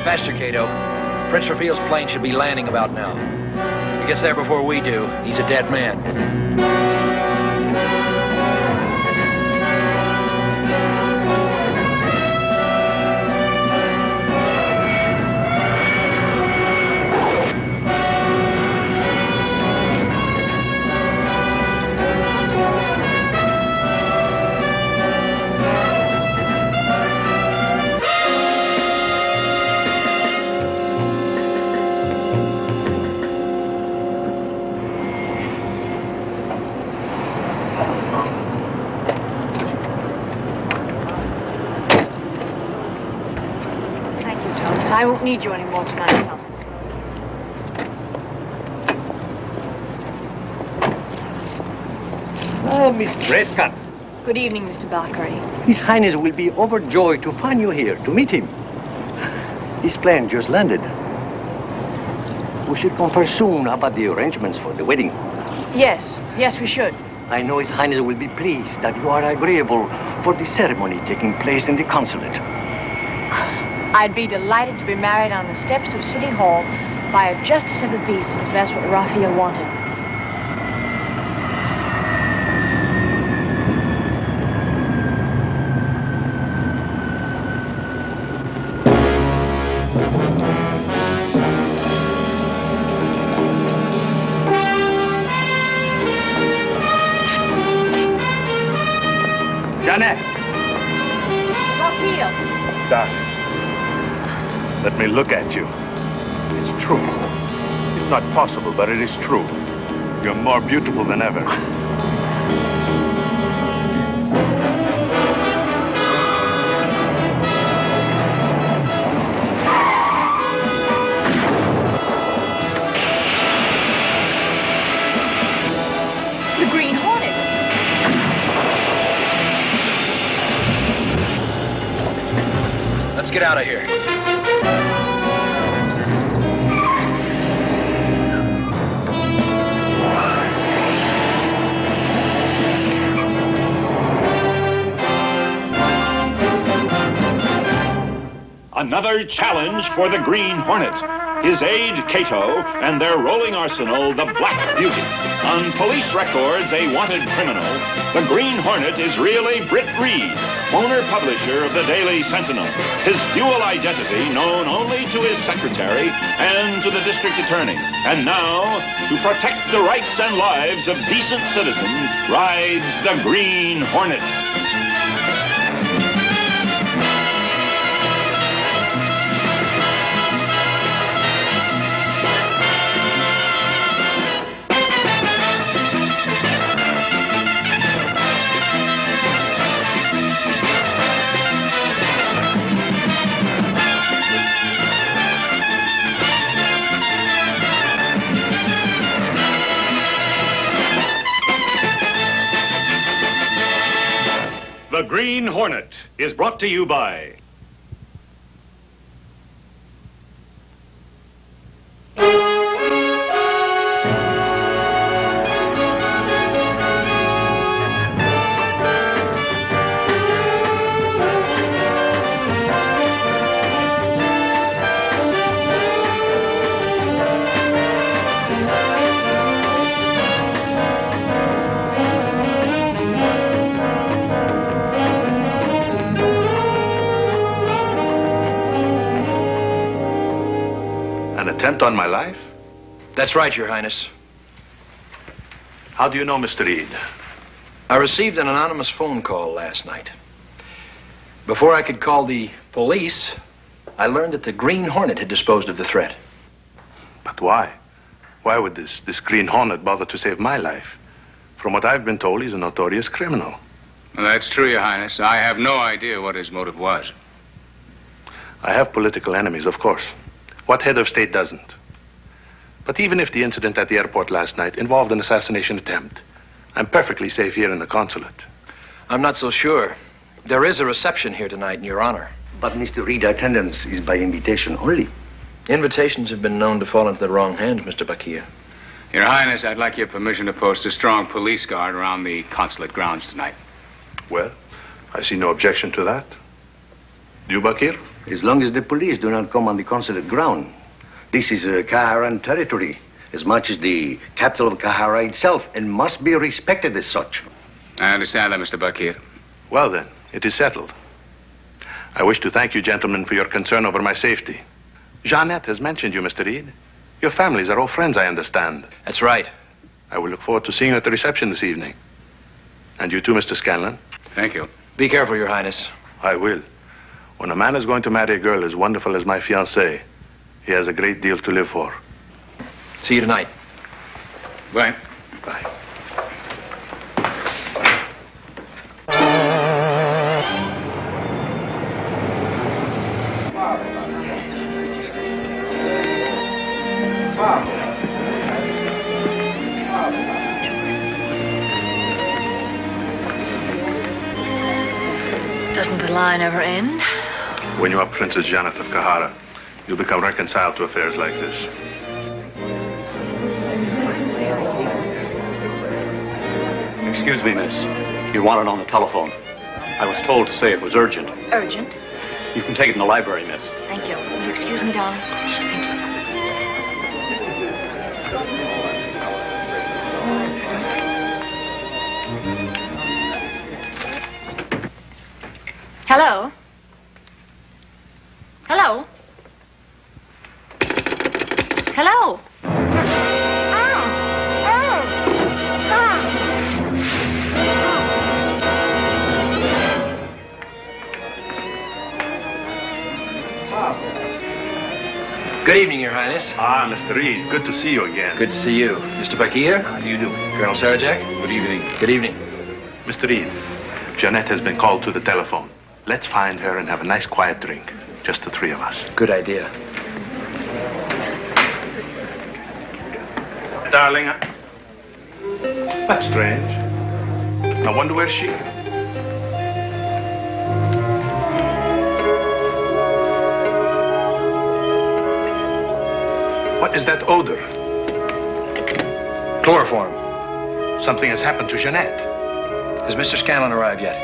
Master Cato, Prince Rafil's plane should be landing about now. If he gets there before we do, he's a dead man. I won't need you anymore tonight, Thomas. Ah, Miss Prescott. Good evening, Mr. Balcarty. His Highness will be overjoyed to find you here, to meet him. His plane just landed. We should confer soon about the arrangements for the wedding. Yes, we should. I know His Highness will be pleased that you are agreeable for the ceremony taking place in the consulate. I'd be delighted to be married on the steps of City Hall by a justice of the peace, if that's what Rafil wanted. Janet! Rafil! Darling, let me look at you. It's true. It's not possible, but it is true. You're more beautiful than ever. The Green Hornet! Let's get out of here. Another challenge for the Green Hornet. His aide, Cato, and their rolling arsenal, the Black Beauty. On police records, a wanted criminal, the Green Hornet is really Britt Reed, owner-publisher of the Daily Sentinel. His dual identity known only to his secretary and to the district attorney. And now, to protect the rights and lives of decent citizens, rides the Green Hornet. The Green Hornet is brought to you by Attempt on my life? That's right, Your Highness. How do you know Mr. Reed? I received an anonymous phone call last night. Before I could call the police, I learned that the Green Hornet had disposed of the threat. But why? Why would this Green Hornet bother to save my life? From what I've been told, he's a notorious criminal. Well, that's true, Your Highness. I have no idea what his motive was. I have political enemies, of course. What head of state doesn't? But even if the incident at the airport last night involved an assassination attempt, I'm perfectly safe here in the consulate. I'm not so sure. There is a reception here tonight in your honor. But Mr. Reed, attendance is by invitation only. Invitations have been known to fall into the wrong hands, Mr. Bakir. Your Highness, I'd like your permission to post a strong police guard around the consulate grounds tonight. Well, I see no objection to that. Do you, Bakir? As long as the police do not come on the consulate ground. This is Kaharan territory, as much as the capital of Kahara itself, and must be respected as such. I understand that, Mr. Bakir. Well then, it is settled. I wish to thank you, gentlemen, for your concern over my safety. Jeannette has mentioned you, Mr. Reed. Your families are all friends, I understand. That's right. I will look forward to seeing you at the reception this evening. And you too, Mr. Scanlon. Thank you. Be careful, Your Highness. I will. When a man is going to marry a girl as wonderful as my fiancée, he has a great deal to live for. See you tonight. Bye. Bye. Doesn't the line ever end? When you are Princess Janet of Kahara, you'll become reconciled to affairs like this. Excuse me, miss. You wanted on the telephone. I was told to say it was urgent. Urgent. You can take it in the library, miss. Thank you. Will you excuse me, darling? Thank you. Hello? Hello? Hello? Good evening, Your Highness. Ah, Mr. Reed, good to see you again. Good to see you. Mr. Bakir? How do you do? Colonel Sarajak? Good evening. Good evening. Mr. Reed, Jeannette has been called to the telephone. Let's find her and have a nice quiet drink. Just the three of us. Good idea. Darling, that's strange. I wonder where she... What is that odor? Chloroform. Something has happened to Jeannette. Has Mr. Scanlon arrived yet?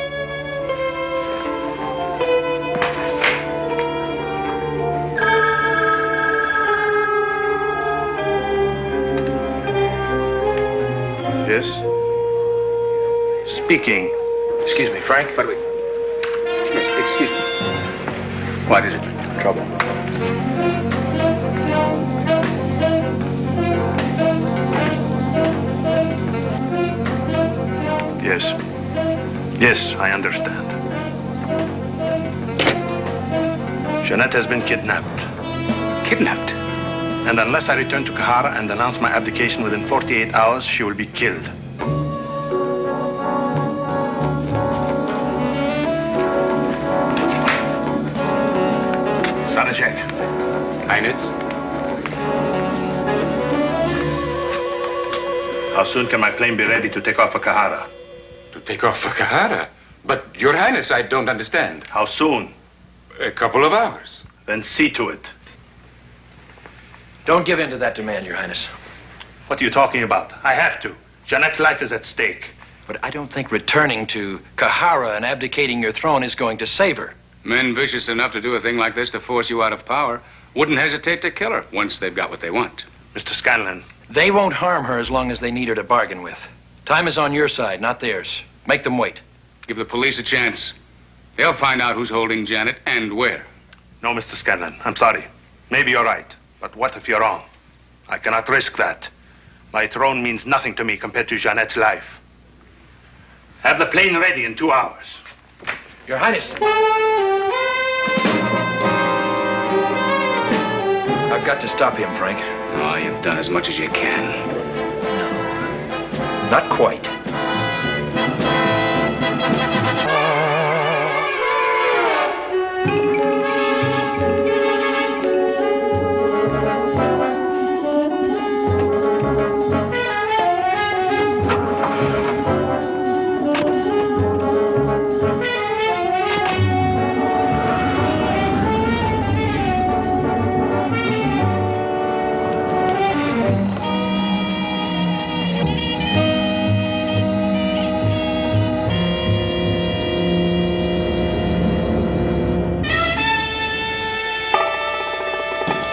Yes? Speaking. Excuse me, Frank. But wait. Excuse me. What is it? Trouble. Yes. Yes, I understand. Jeannette has been kidnapped. Kidnapped? And unless I return to Kahara and announce my abdication within 48 hours, she will be killed. Sarajak. Highness? How soon can my plane be ready to take off for Kahara? To take off for Kahara? But, Your Highness, I don't understand. How soon? A couple of hours. Then see to it. Don't give in to that demand, Your Highness. What are you talking about? I have to. Jeannette's life is at stake. But I don't think returning to Kahara and abdicating your throne is going to save her. Men vicious enough to do a thing like this to force you out of power wouldn't hesitate to kill her once they've got what they want. Mr. Scanlon. They won't harm her as long as they need her to bargain with. Time is on your side, not theirs. Make them wait. Give the police a chance. They'll find out who's holding Janet and where. No, Mr. Scanlon. I'm sorry. Maybe you're right. But what if you're wrong? I cannot risk that. My throne means nothing to me compared to Jeannette's life. Have the plane ready in 2 hours. Your Highness. I've got to stop him, Frank. Oh, you've done as much as you can. Not quite.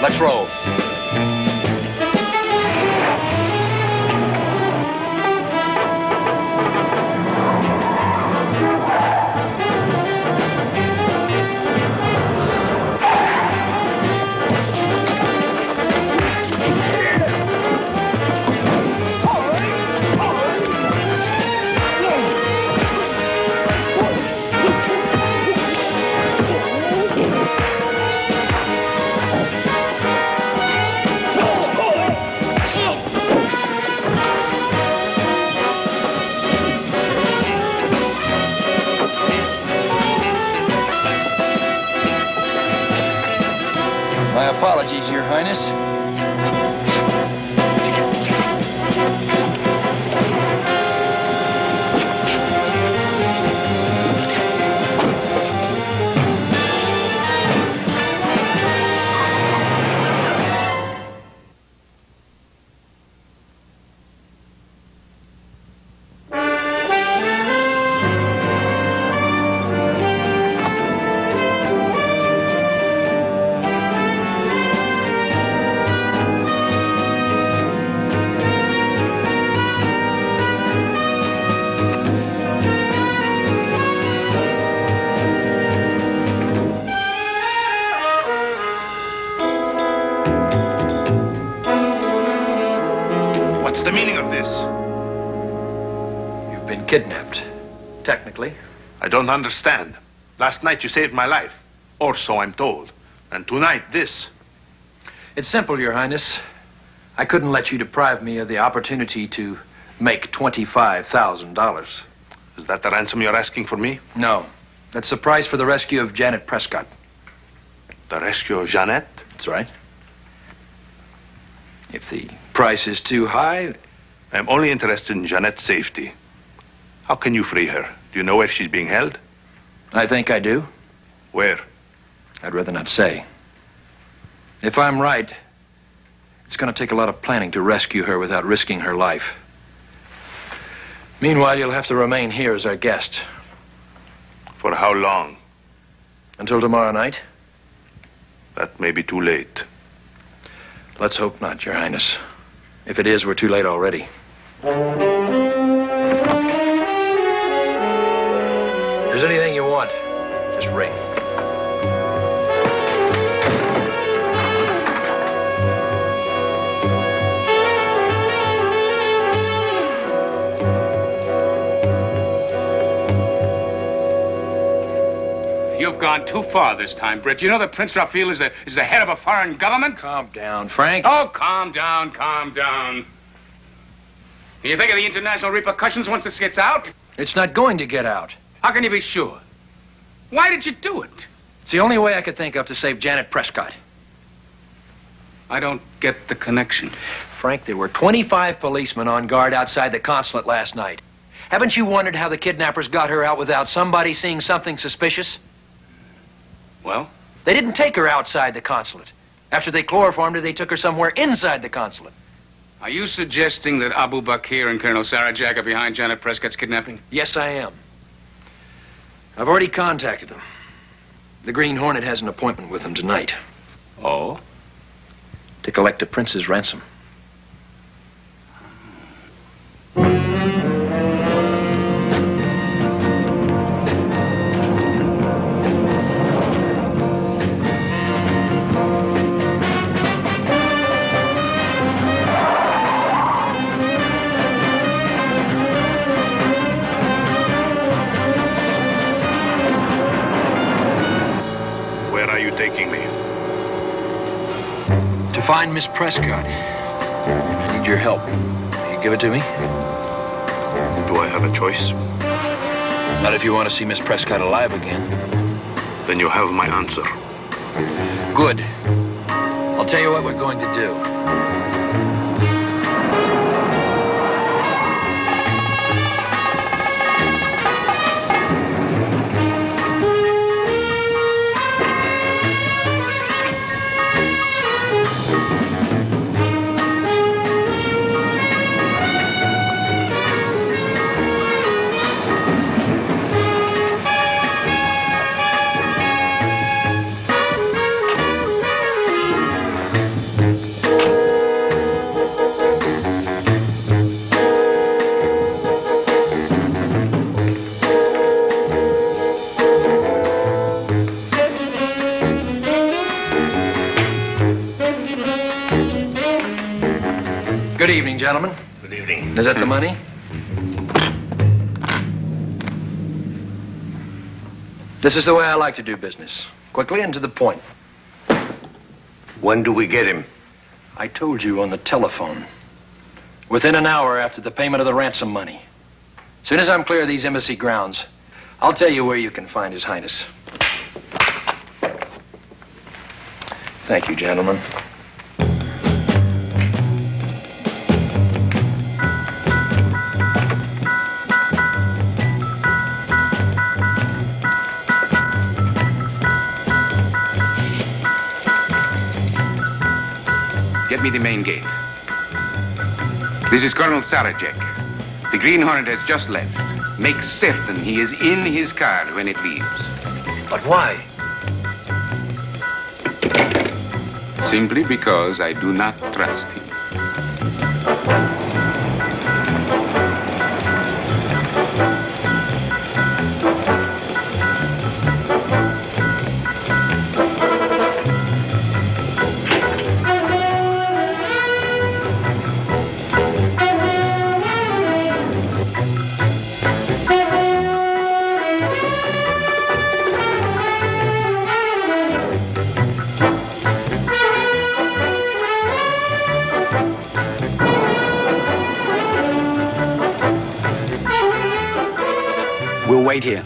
Let's roll. My apologies, Your Highness. What's the meaning of this? You've been kidnapped, technically. I don't understand. Last night you saved my life. Or so I'm told. And tonight, this. It's simple, Your Highness. I couldn't let you deprive me of the opportunity to make $25,000. Is that the ransom you're asking for me? No. That's the price for the rescue of Janet Prescott. The rescue of Jeanette? That's right. If the price is too high... I'm only interested in Jeanette's safety. How can you free her? Do you know where she's being held? I think I do. Where? I'd rather not say. If I'm right, it's going to take a lot of planning to rescue her without risking her life. Meanwhile, you'll have to remain here as our guest. For how long? Until tomorrow night? That may be too late. Let's hope not, Your Highness. If it is, we're too late already. If there's anything you want, just ring. You've gone too far this time, Britt. You know that Prince Rafil is the head of a foreign government? Calm down, Frank. Oh, calm down, calm down. You think of the international repercussions once this gets out? It's not going to get out. How can you be sure? Why did you do it? It's the only way I could think of to save Janet Prescott. I don't get the connection. Frank, there were 25 policemen on guard outside the consulate last night. Haven't you wondered how the kidnappers got her out without somebody seeing something suspicious? Well? They didn't take her outside the consulate. After they chloroformed her, they took her somewhere inside the consulate. Are you suggesting that Abu Bakr and Colonel Sarajak are behind Janet Prescott's kidnapping? Yes, I am. I've already contacted them. The Green Hornet has an appointment with them tonight. Oh? To collect a prince's ransom. Taking me? To find Miss Prescott. I need your help. Will you give it to me? Do I have a choice? Not if you want to see Miss Prescott alive again. Then you have my answer. Good. I'll tell you what we're going to do. Good evening, gentlemen. Good evening. Is that the money? This is the way I like to do business. Quickly and to the point. When do we get him? I told you on the telephone. Within an hour after the payment of the ransom money. As soon as I'm clear of these embassy grounds, I'll tell you where you can find His Highness. Thank you, gentlemen. Get me the main gate. This is Colonel Sarajek. The Green Hornet has just left. Make certain he is in his car when it leaves. But why? Simply because I do not trust him. We'll wait here.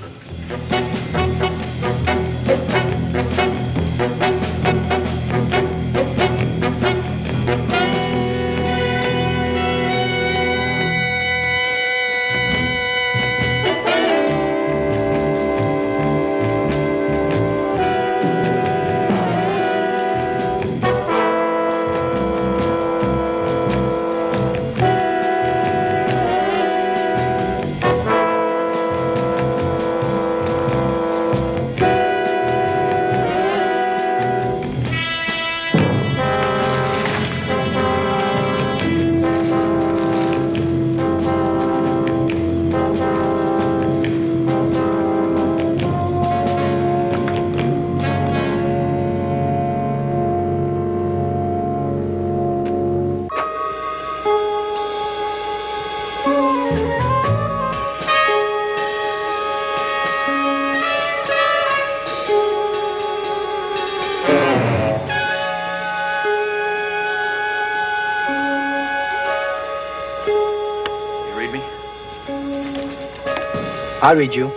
I'll read you.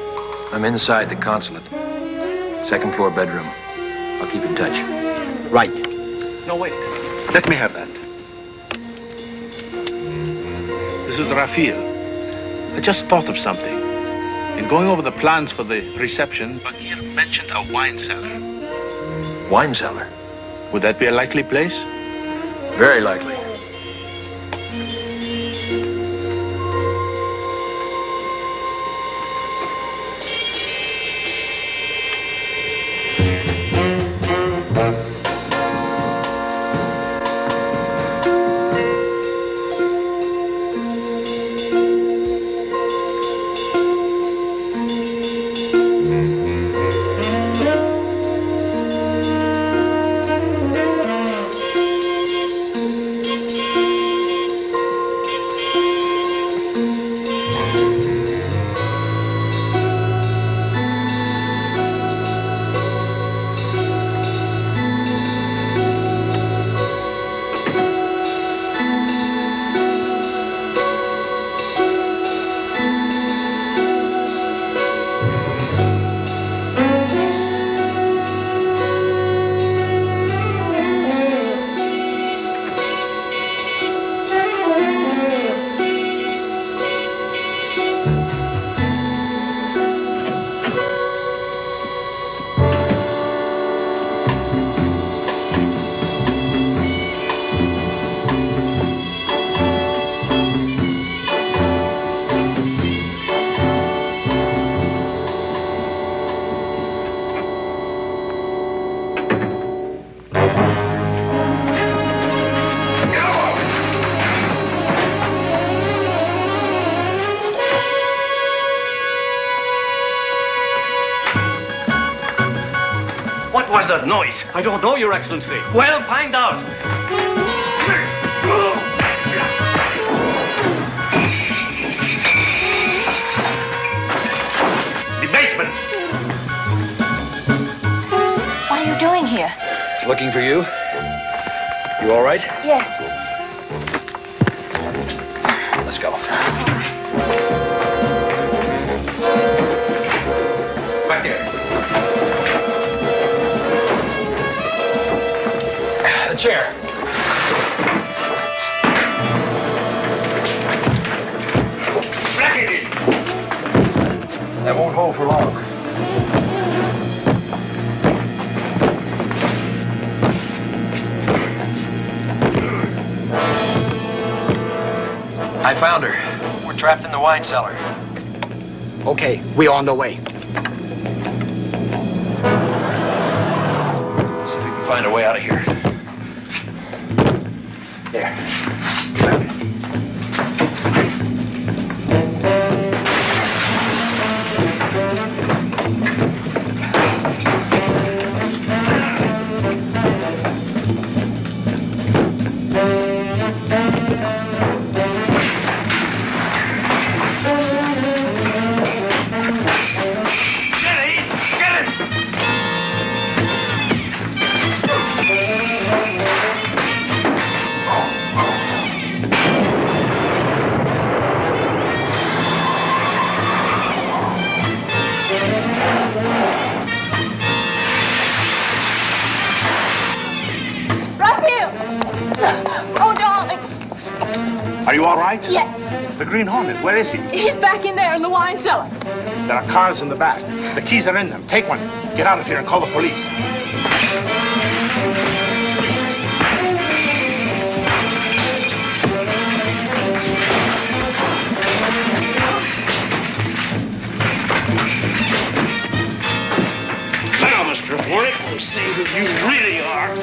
I'm inside the consulate. Second floor bedroom. I'll keep in touch. Right. No, wait. Let me have that. This is Rafil. I just thought of something. In going over the plans for the reception, Bakir mentioned a wine cellar. Wine cellar? Would that be a likely place? Very likely. What was that noise? I don't know, Your Excellency. Well, find out. here? Looking for you? You all right? Yes. Let's go. Back there. The chair. That won't hold for long. I found her. We're trapped in the wine cellar. Okay, we on the way. See if we can find a way out of here. There. Are you all right? Yes. The Green Hornet, where is he? He's back in there in the wine cellar. There are cars in the back. The keys are in them. Take one. Get out of here and call the police. Now, Mr. Hornet, we'll see who you really are.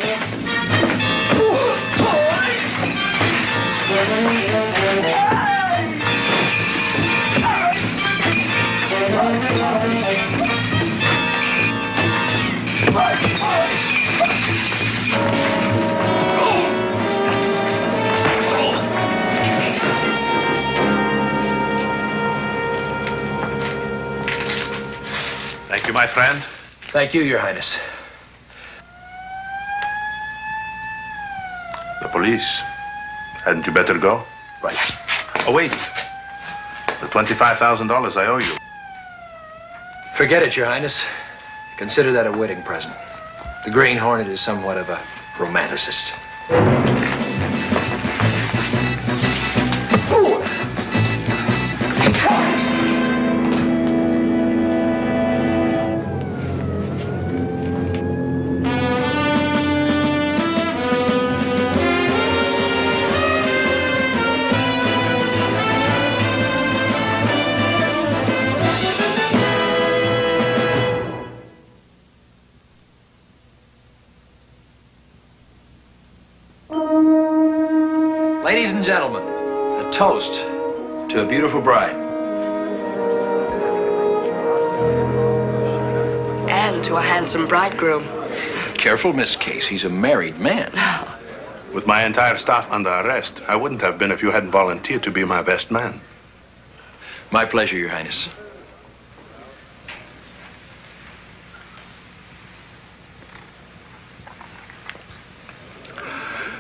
Thank you, my friend. Thank you, Your Highness. The police. Hadn't you better go? Right. Oh, wait. The $25,000 I owe you. Forget it, Your Highness. Consider that a wedding present. The Green Hornet is somewhat of a romanticist. Ladies and gentlemen, a toast to a beautiful bride. And to a handsome bridegroom. Careful, Miss Case. He's a married man. With my entire staff under arrest, I wouldn't have been if you hadn't volunteered to be my best man. My pleasure, Your Highness.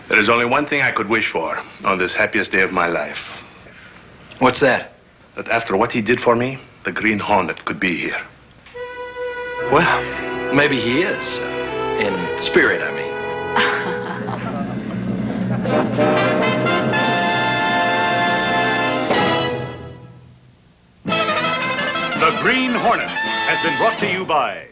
There is only one thing I could wish for on this happiest day of my life. What's that? That after what he did for me, the Green Hornet could be here. Well, maybe he is. In spirit, I mean. The Green Hornet has been brought to you by